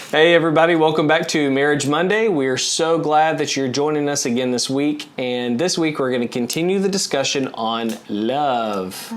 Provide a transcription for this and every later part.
Hey everybody, welcome back to Marriage Monday. We're so glad that you're joining us again this week. And this week we're going to continue the discussion on love.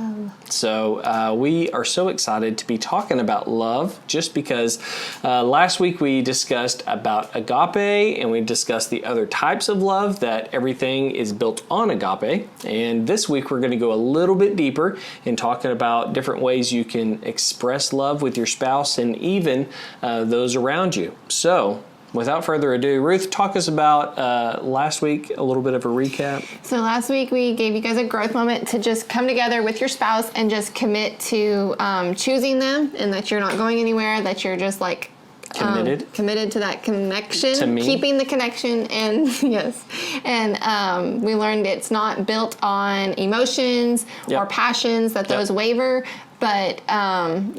So we are so excited to be talking about love just because last week we discussed about agape and we discussed the other types of love, that everything is built on agape. And this week we're going to go a little bit deeper in talking about different ways you can express love with your spouse and even those around you. So, without further ado, Ruth, talk us about last week, a little bit of a recap. So last week we gave you guys a growth moment to just come together with your spouse and just commit to choosing them, and that you're not going anywhere, that you're just like committed to that connection, to me. Keeping the connection, and yes, and we learned it's not built on emotions or passions, that those waver. But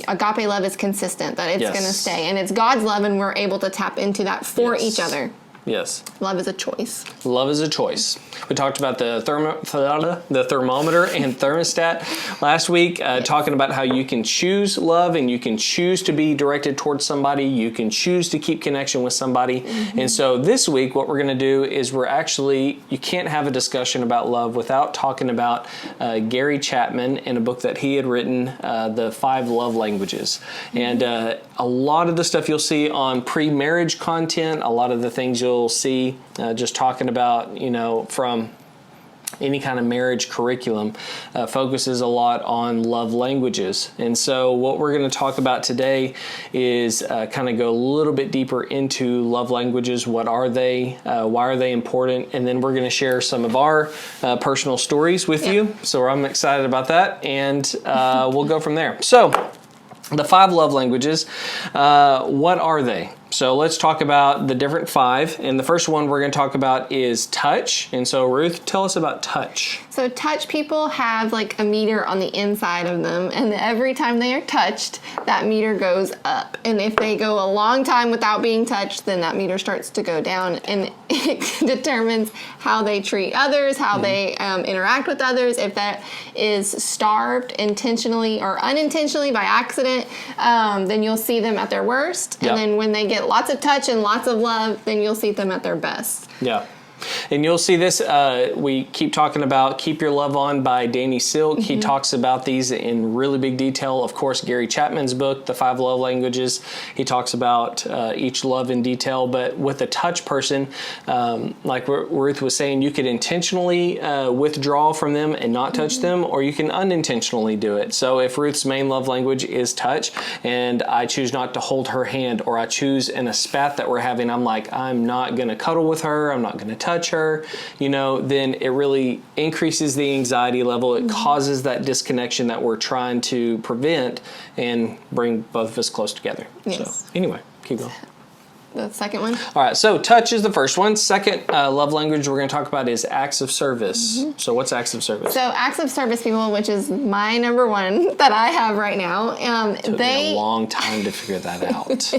agape love is consistent, that it's going to stay. And it's God's love, and we're able to tap into that for each other. Yes. Love is a choice. Love is a choice. We talked about the thermometer and thermostat last week, talking about how you can choose love and you can choose to be directed towards somebody. You can choose to keep connection with somebody. Mm-hmm. And so this week, what we're going to do is you can't have a discussion about love without talking about Gary Chapman and a book that he had written, The 5 Love Languages. Mm-hmm. And a lot of the stuff you'll see on pre-marriage content, a lot of the things you'll see just talking about, from any kind of marriage curriculum focuses a lot on love languages. And so what we're going to talk about today is kind of go a little bit deeper into love languages. What are they? Why are they important? And then we're going to share some of our personal stories with you. So I'm excited about that. And we'll go from there. So the 5 love languages, what are they? So let's talk about the different 5. And the first one we're going to talk about is touch. And so Ruth, tell us about touch. So touch people have like a meter on the inside of them. And every time they are touched, that meter goes up. And if they go a long time without being touched, then that meter starts to go down. And it determines how they treat others, how they interact with others. If that is starved intentionally or unintentionally by accident, then you'll see them at their worst. And then when they get lots of touch and lots of love, then you'll see them at their best. Yeah. And you'll see this, we keep talking about Keep Your Love On by Danny Silk. Mm-hmm. He talks about these in really big detail. Of course, Gary Chapman's book, The 5 Love Languages, he talks about each love in detail. But with a touch person, like Ruth was saying, you could intentionally withdraw from them and not touch them, or you can unintentionally do it. So if Ruth's main love language is touch, and I choose not to hold her hand, or I choose in a spat that we're having, I'm like, I'm not going to cuddle with her, I'm not going to touch her, then it really increases the anxiety level. It causes that disconnection that we're trying to prevent and bring both of us close together. Yes. So anyway, keep going. The second one? All right, so touch is the first one. Second love language we're going to talk about is acts of service. Mm-hmm. So what's acts of service? So acts of service people, which is my number one that I have right now. Took me a long time to figure that out.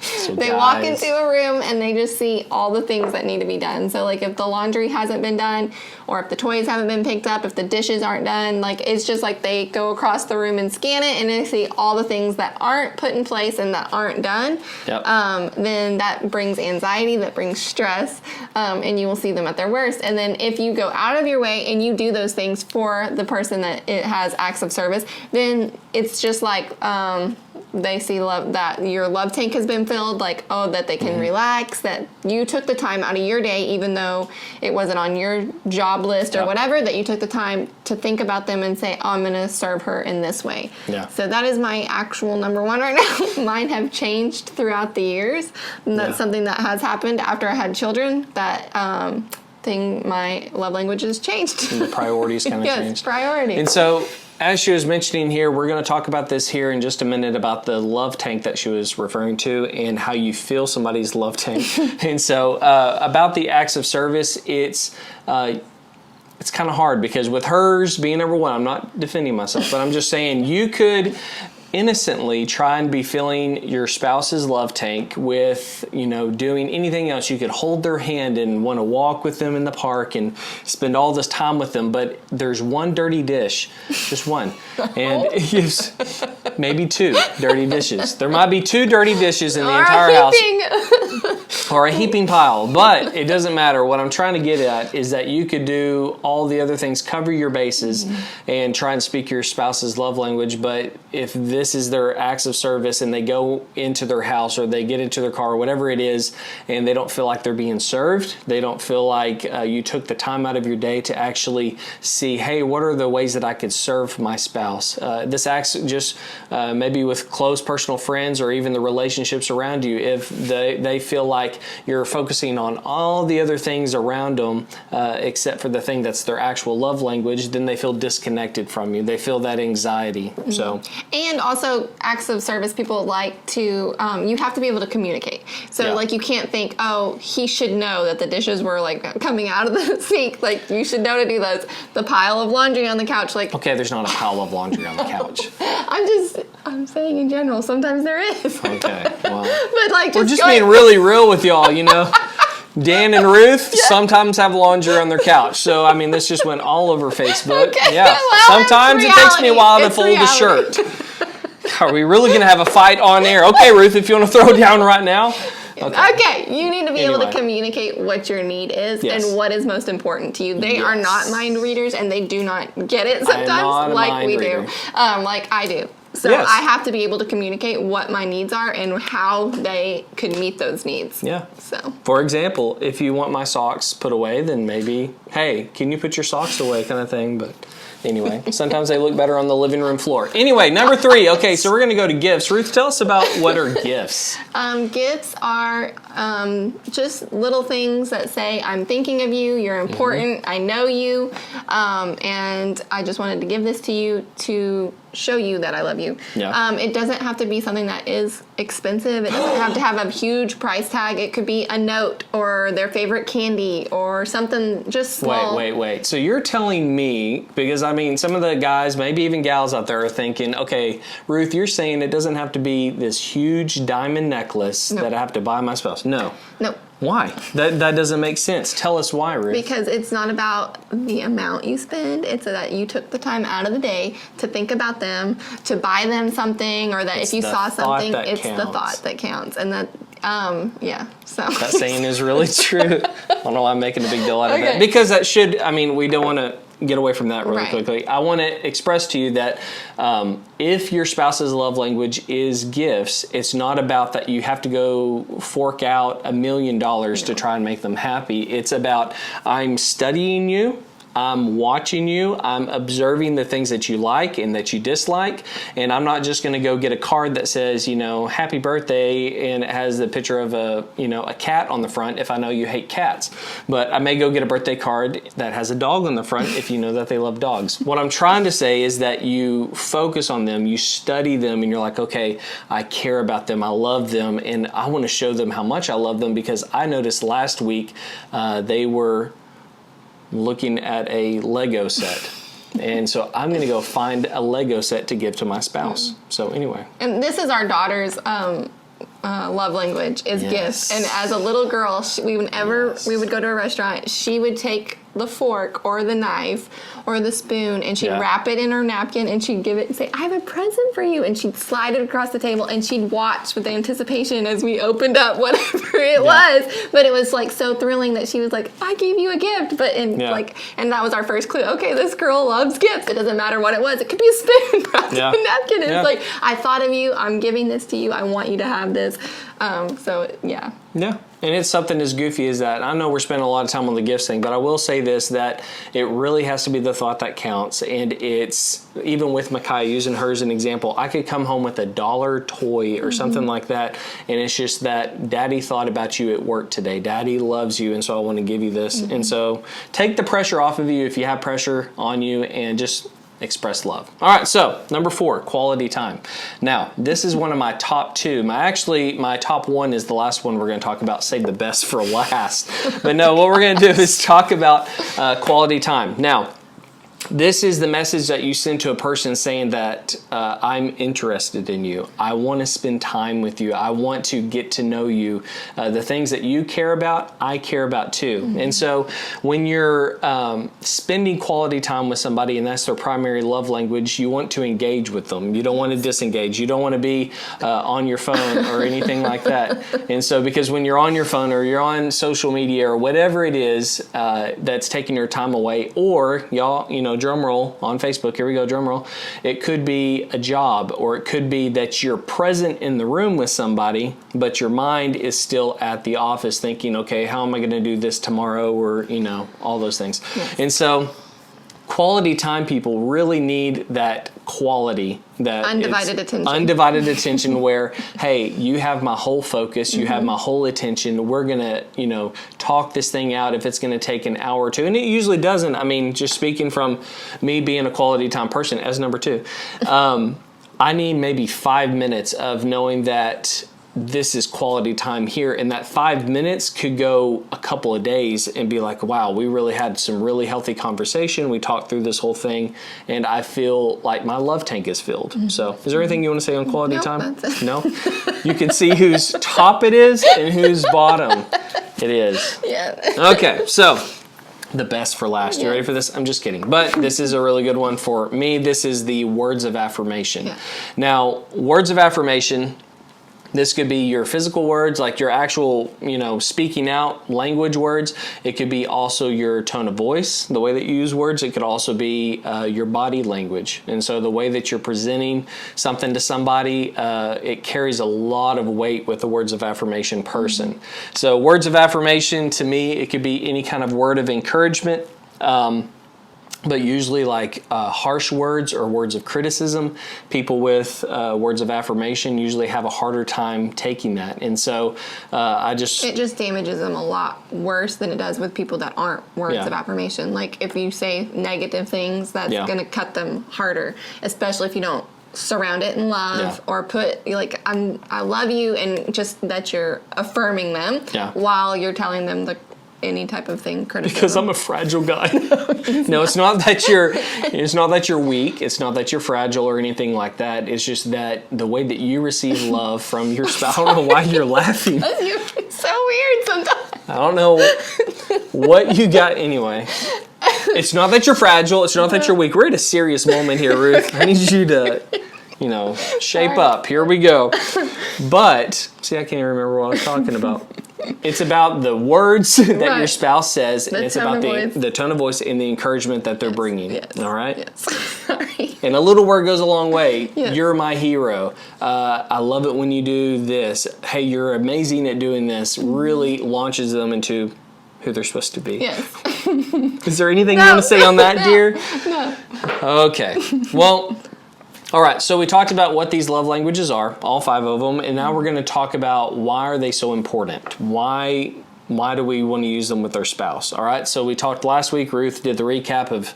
So they walk into a room and they just see all the things that need to be done. So like if the laundry hasn't been done, or if the toys haven't been picked up, if the dishes aren't done, like it's just like they go across the room and scan it and they see all the things that aren't put in place and that aren't done. Yep. Then that brings anxiety, that brings stress, and you will see them at their worst. And then if you go out of your way and you do those things for the person that it has acts of service, then it's just like they see love, that your love tank has been filled, like, that they can relax, that you took the time out of your day, even though it wasn't on your job list or whatever, that you took the time to think about them and say, I'm going to serve her in this way. Yeah. So that is my actual number one right now. Mine have changed throughout the years. And that's something that has happened after I had children, that my love languages changed. And the priorities kind of changed. Yes, priorities. And so, as she was mentioning here, we're going to talk about this here in just a minute, about the love tank that she was referring to and how you fill somebody's love tank. And so about the acts of service, it's kind of hard because with hers being number one, I'm not defending myself, but I'm just saying you could innocently try and be filling your spouse's love tank with, doing anything else. You could hold their hand and want to walk with them in the park and spend all this time with them, but there's one dirty dish, just one. And maybe 2 dirty dishes. There might be 2 dirty dishes in the Or entire house. Or a heaping pile. But it doesn't matter. What I'm trying to get at is that you could do all the other things, cover your bases, and try and speak your spouse's love language. But if this is their acts of service and they go into their house or they get into their car or whatever it is, and they don't feel like they're being served, they don't feel like you took the time out of your day to actually see, hey, what are the ways that I could serve my spouse? This acts just maybe with close personal friends or even the relationships around you. If they feel like you're focusing on all the other things around them except for the thing that's their actual love language, then they feel disconnected from you. They feel that anxiety. So, and also acts of service, people like to, you have to be able to communicate. So like you can't think, oh, he should know that the dishes were like coming out of the sink. Like you should know to do those. The pile of laundry on the couch. Like, okay, there's not a pile of laundry on the couch. I'm saying in general, sometimes there is. Okay, well. But like, We're just being really real with y'all, you know. Dan and Ruth sometimes have laundry on their couch. So, I mean, this just went all over Facebook. Okay, Yeah. well, Sometimes it takes me a while to fold a shirt. Are we really going to have a fight on air? Okay, Ruth, if you want to throw it down right now. Okay, you need to be able to communicate what your need is and what is most important to you. They are not mind readers, and they do not get it sometimes like we do, like I do. So I have to be able to communicate what my needs are and how they could meet those needs. Yeah. So, for example, if you want my socks put away, then maybe, hey, can you put your socks away kind of thing, but... Anyway, sometimes they look better on the living room floor. Anyway, number 3. Okay, so we're going to go to gifts. Ruth, tell us about what are gifts. Gifts are just little things that say, I'm thinking of you, you're important, I know you, and I just wanted to give this to you to show you that I love you. Yeah. It doesn't have to be something that is expensive. It doesn't have to have a huge price tag. It could be a note or their favorite candy or something just small. Wait. So you're telling me, because I mean, some of the guys, maybe even gals out there are thinking, okay, Ruth, you're saying it doesn't have to be this huge diamond necklace that I have to buy my spouse. No. Why? That doesn't make sense. Tell us why, Ruth. Because it's not about the amount you spend. It's that you took the time out of the day to think about them, to buy them something, or that if you saw something, it's the thought that counts. And that, so. That saying is really true. I don't know why I'm making a big deal out of that. Because that should, I mean, we don't want to get away from that really quickly. I want to express to you that if your spouse's love language is gifts, it's not about that you have to go fork out $1 million to try and make them happy. It's about, I'm studying you, I'm watching you, I'm observing the things that you like and that you dislike, and I'm not just going to go get a card that says, you know, happy birthday, and it has the picture of a cat on the front if I know you hate cats. But I may go get a birthday card that has a dog on the front if you know that they love dogs. What I'm trying to say is that you focus on them, you study them, and you're like, okay, I care about them, I love them, and I want to show them how much I love them, because I noticed last week they were looking at a Lego set. And so I'm going to go find a Lego set to give to my spouse. So anyway. And this is our daughter's love language is gifts. And as a little girl, we would go to a restaurant, she would take the fork or the knife or the spoon, and she'd wrap it in her napkin, and she'd give it and say, I have a present for you, and she'd slide it across the table, and she'd watch with anticipation as we opened up whatever it was. But it was like so thrilling that she was like, I gave you a gift. But and that was our first clue. Okay, this girl loves gifts. It doesn't matter what it was. It could be a spoon wrapped in a napkin. It's like, I thought of you, I'm giving this to you, I want you to have this. Yeah, and it's something as goofy as that. I know we're spending a lot of time on the gifts thing, but I will say this, that it really has to be the thought that counts. And it's, even with Micaiah, using her as an example, I could come home with a $1 toy or something like that, and it's just that Daddy thought about you at work today. Daddy loves you, and so I want to give you this. And so take the pressure off of you if you have pressure on you, and just express love. All right, so number 4, quality time. Now, this is one of my top 2. My top 1 is the last one we're going to talk about. Save the best for last. But no, what we're going to do is talk about quality time. Now, This is the message that you send to a person saying that I'm interested in you. I want to spend time with you. I want to get to know you. The things that you care about, I care about too. Mm-hmm. And so when you're spending quality time with somebody and that's their primary love language, you want to engage with them. You don't want to disengage. You don't want to be on your phone or anything like that. And so because when you're on your phone or you're on social media or whatever it is that's taking your time away, or y'all, drum roll on Facebook, here we go, drum roll. It could be a job, or it could be that you're present in the room with somebody, but your mind is still at the office thinking, okay, how am I going to do this tomorrow, or, all those things. Yes. And so quality time people really need that quality, that undivided attention where, hey, you have my whole focus, you have my whole attention. We're going to, talk this thing out if it's going to take an hour or two. And it usually doesn't. I mean, just speaking from me being a quality time person as number 2, I need maybe 5 minutes of knowing that this is quality time here, and that 5 minutes could go a couple of days and be like, wow, we really had some really healthy conversation. We talked through this whole thing, and I feel like my love tank is filled. Mm-hmm. So is there anything you want to say on quality time? That's it. No? You can see whose top it is and whose bottom it is. Yeah. Okay, so the best for last. You ready for this? I'm just kidding. But this is a really good one for me. This is the words of affirmation. Yeah. Now, words of affirmation, this could be your physical words, like your actual, speaking out language words. It could be also your tone of voice, the way that you use words. It could also be your body language. And so the way that you're presenting something to somebody, it carries a lot of weight with the words of affirmation person. Mm-hmm. So words of affirmation, to me, it could be any kind of word of encouragement. But usually like harsh words or words of criticism, people with words of affirmation usually have a harder time taking that. And so it just damages them a lot worse than it does with people that aren't words of affirmation. Like if you say negative things, that's going to cut them harder, especially if you don't surround it in love or put like I love you, and just that you're affirming them while you're telling them any type of thing criticism. Because I'm a fragile guy. No, it's not that you're weak. It's not that you're fragile or anything like that. It's just that the way that you receive love from your spouse. I don't know why you're laughing. It's so weird sometimes. I don't know what you got anyway. It's not that you're fragile. It's not that you're weak. We're at a serious moment here, Ruth. I need you to shape up. Here we go. But see, I can't even remember what I was talking about. It's about the words that your spouse says, and it's about the tone of voice and the encouragement that they're bringing. Yes. All right? Yes. Sorry. And a little word goes a long way. Yes. You're my hero. I love it when you do this. Hey, you're amazing at doing this. Really launches them into who they're supposed to be. Yes. Is there anything you want to say on that, dear? No. Okay. Well, all right, so we talked about what these love languages are, all 5 of them, and now we're going to talk about why are they so important? Why do we want to use them with our spouse? All right, so we talked last week, Ruth did the recap of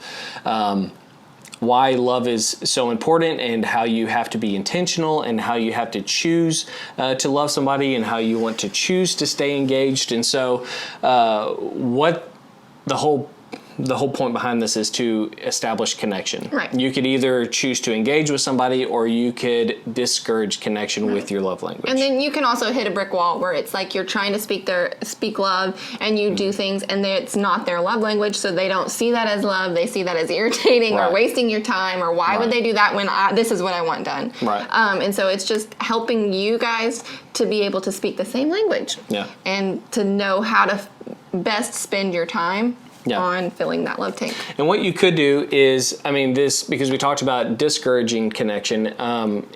why love is so important and how you have to be intentional and how you have to choose to love somebody and how you want to choose to stay engaged. And so what the whole point behind this is to establish connection. Right. You could either choose to engage with somebody or you could discourage connection with your love language. And then you can also hit a brick wall where it's like you're trying to speak love and you do things and it's not their love language, so they don't see that as love. They see that as irritating or wasting your time, or why would they do that when this is what I want done. Right. And so it's just helping you guys to be able to speak the same language and to know how to best spend your time on filling that love tank. And what you could do is, because we talked about discouraging connection,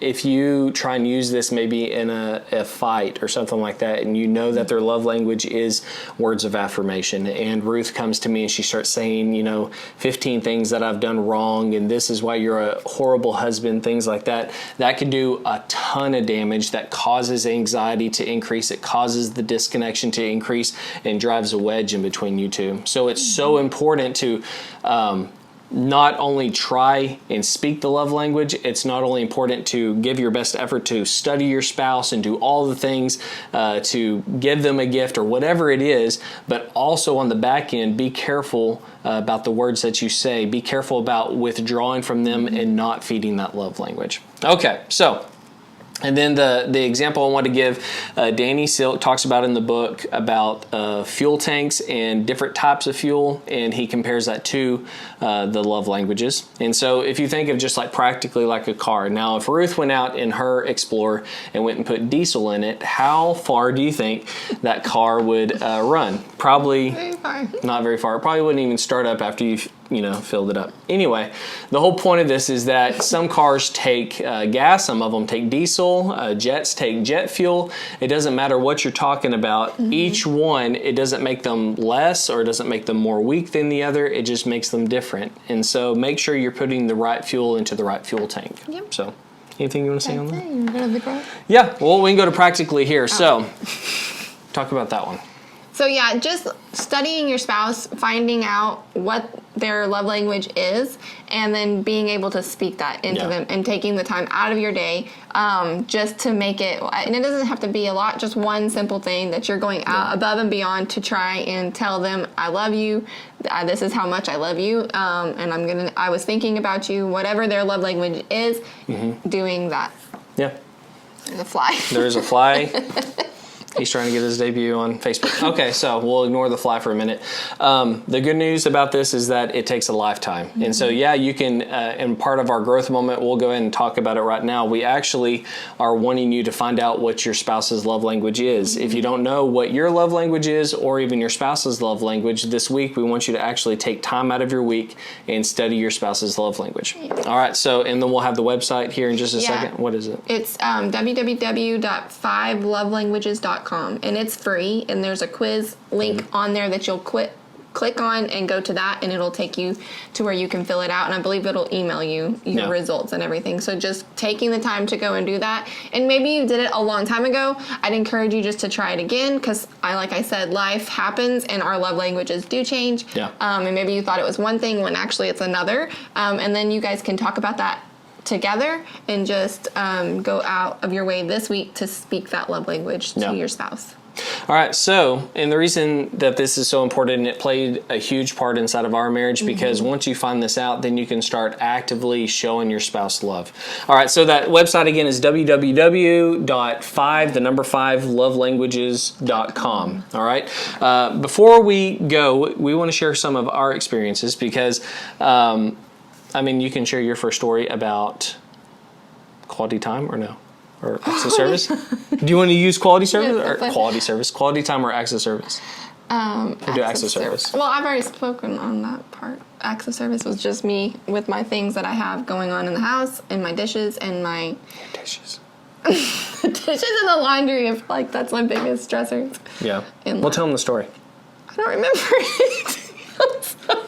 if you try and use this maybe in a fight or something like that, and you know that their love language is words of affirmation, and Ruth comes to me and she starts saying, 15 things that I've done wrong, and this is why you're a horrible husband, things like that, that can do a ton of damage. That causes anxiety to increase. It causes the disconnection to increase and drives a wedge in between you two. So it's so important to not only try and speak the love language, it's not only important to give your best effort to study your spouse and do all the things to give them a gift or whatever it is, but also on the back end, be careful about the words that you say. Be careful about withdrawing from them and not feeding that love language. Okay, so... And then the example I want to give, Danny Silk talks about in the book about fuel tanks and different types of fuel, and he compares that to the love languages. And so if you think of just like practically like a car, now if Ruth went out in her Explorer and went and put diesel in it, how far do you think that car would run? Probably Very far. not very far. It probably wouldn't even start up after you filled it up. Anyway, the whole point of this is that some cars take gas, some of them take diesel, jets take jet fuel. It doesn't matter what you're talking about. Each one, it doesn't make them less or it doesn't make them more weak than the other. It just makes them different. And so make sure you're putting the right fuel into the right fuel tank. Yep. So anything you want to say on That's that? it. You wanna go to the growth? Yeah, well, we can go to practically here. So talk about that one. So yeah, just studying your spouse, finding out what their love language is, and then being able to speak that into them and taking the time out of your day just to make it, and it doesn't have to be a lot, just one simple thing that you're going out above and beyond to try and tell them, I love you, this is how much I love you, and I was thinking about you, whatever their love language is, doing that. Yeah. There's a fly. There is a fly. He's trying to get his debut on Facebook. Okay, so we'll ignore the fly for a minute. The good news about this is that it takes a lifetime. And so, yeah, you can, in part of our growth moment, we'll go ahead and talk about it right now. We actually are wanting you to find out what your spouse's love language is. If you don't know what your love language is or even your spouse's love language, this week we want you to actually take time out of your week and study your spouse's love language. All right, so, and then we'll have the website here in just a second. What is it? It's www.5lovelanguages.com. And it's free, and there's a quiz link on there that you'll click on and go to that, and it'll take you to where you can fill it out, and I believe it'll email you your results and everything. So just taking the time to go and do that, and maybe you did it a long time ago, I'd encourage you just to try it again, because like I said, life happens and our love languages do change. And maybe you thought it was one thing when actually it's another, and then you guys can talk about that together and just go out of your way this week to speak that love language to your spouse. All right, so, and the reason that this is so important, and it played a huge part inside of our marriage, because once you find this out, then you can start actively showing your spouse love. All right, so that website again is www.5lovelanguages.com. All right, before we go, we want to share some of our experiences because, you can share your first story about quality time or no? Or access service? Do you want to use quality service or quality service? Quality time or access service? Do access service. Well, I've already spoken on that part. Access service was just me with my things that I have going on in the house, and my dishes, and my... Dishes. dishes and the laundry, that's my biggest stressors. Yeah. Well, tell them the story. I don't remember it. I'm sorry.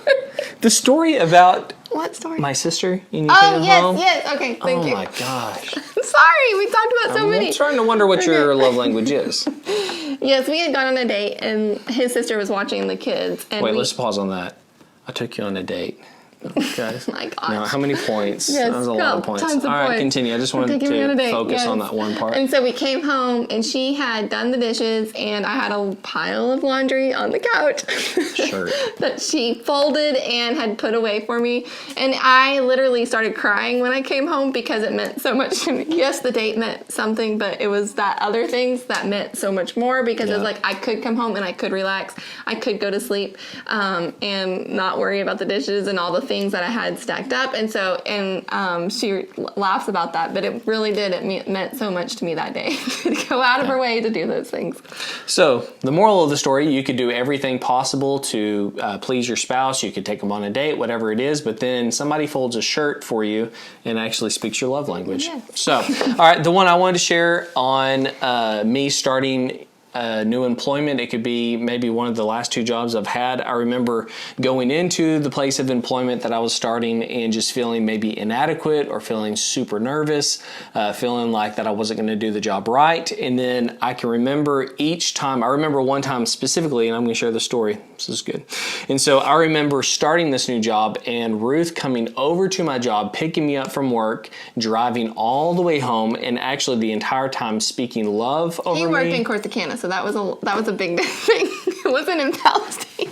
The story about... What story? My sister and you came home? Yes. Okay, thank you. Oh, my gosh. Sorry, we talked about so many. I'm starting to wonder what your love language is. Yes, we had gone on a date, and his sister was watching the kids. And Wait, let's pause on that. I took you on a date. Okay. My gosh. Now, how many points? Yes, that was a lot of points. tons of All right, points. continue. I just wanted to focus on that one part. And so we came home, and she had done the dishes, and I had a pile of laundry on the couch that she folded and had put away for me. And I literally started crying when I came home because it meant so much to me. Yes, the date meant something, but it was that other things that meant so much more because it was like I could come home and I could relax. I could go to sleep and not worry about the dishes and all the things that I had stacked up. And so, she laughs about that, but it really did. It meant so much to me that day to go out of her way to do those things. So the moral of the story, you could do everything possible to please your spouse. You could take them on a date, whatever it is, but then somebody folds a shirt for you and actually speaks your love language. Yes. So, all right, the one I wanted to share on me starting new employment. It could be maybe one of the last 2 jobs I've had. I remember going into the place of employment that I was starting and just feeling maybe inadequate or feeling super nervous, feeling like that I wasn't going to do the job right. And then I can remember each time, I remember one time specifically, and I'm going to share the story. This is good. And so I remember starting this new job and Ruth coming over to my job, picking me up from work, driving all the way home, and actually the entire time speaking love over me. He worked in Corsicana, so that was a big thing. It wasn't in Palestine.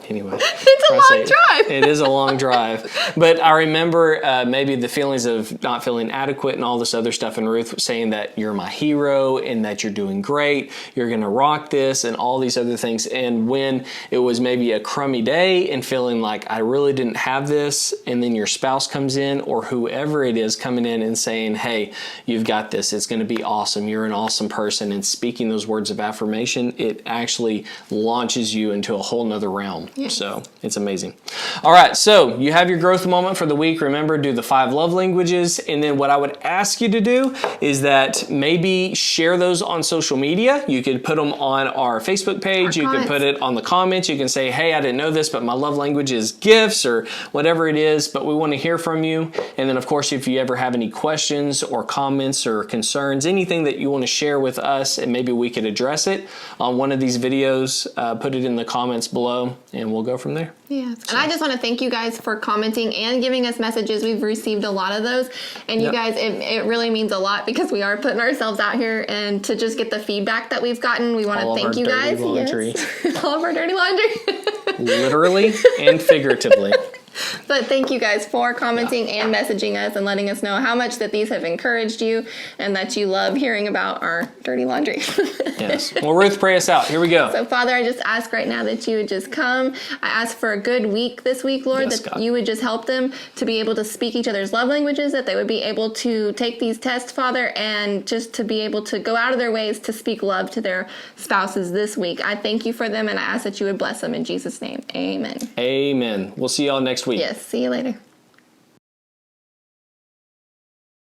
Anyway, it's a long drive. It is a long drive. But I remember maybe the feelings of not feeling adequate and all this other stuff, and Ruth saying that you're my hero and that you're doing great, you're going to rock this, and all these other things. And when it was maybe a crummy day and feeling like I really didn't have this, and then your spouse comes in or whoever it is coming in and saying, hey, you've got this, it's going to be awesome, you're an awesome person, and speaking those words of affirmation, it actually launches you into a whole nother realm. Yes. So it's amazing. All right, so you have your growth moment for the week. Remember, do the 5 love languages. And then what I would ask you to do is that maybe share those on social media. You could put them on our Facebook page. You can put it on the comments. You can say, hey, I didn't know this, but my love language is gifts or whatever it is. But we want to hear from you. And then, of course, if you ever have any questions or comments or concerns, anything that you want to share with us, and maybe we could address it on one of these videos, put it in the comments below, and we'll go from there. Yeah. So. And I just want to thank you guys for commenting and giving us messages. We've received a lot of those. And you guys, it really means a lot because we are putting ourselves out here, and to just get the feedback that we've gotten, we want to thank you guys. Yes. All of our dirty laundry. Literally and figuratively. But thank you guys for commenting and messaging us and letting us know how much that these have encouraged you and that you love hearing about our dirty laundry. Yes. Well, Ruth, pray us out. Here we go. So, Father, I just ask right now that you would just come. I ask for a good week this week, Lord, that God. You would just help them to be able to speak each other's love languages, that they would be able to take these tests, Father, and just to be able to go out of their ways to speak love to their spouses this week. I thank you for them, and I ask that you would bless them in Jesus' name. Amen. Amen. We'll see y'all next week. Yes. See you later.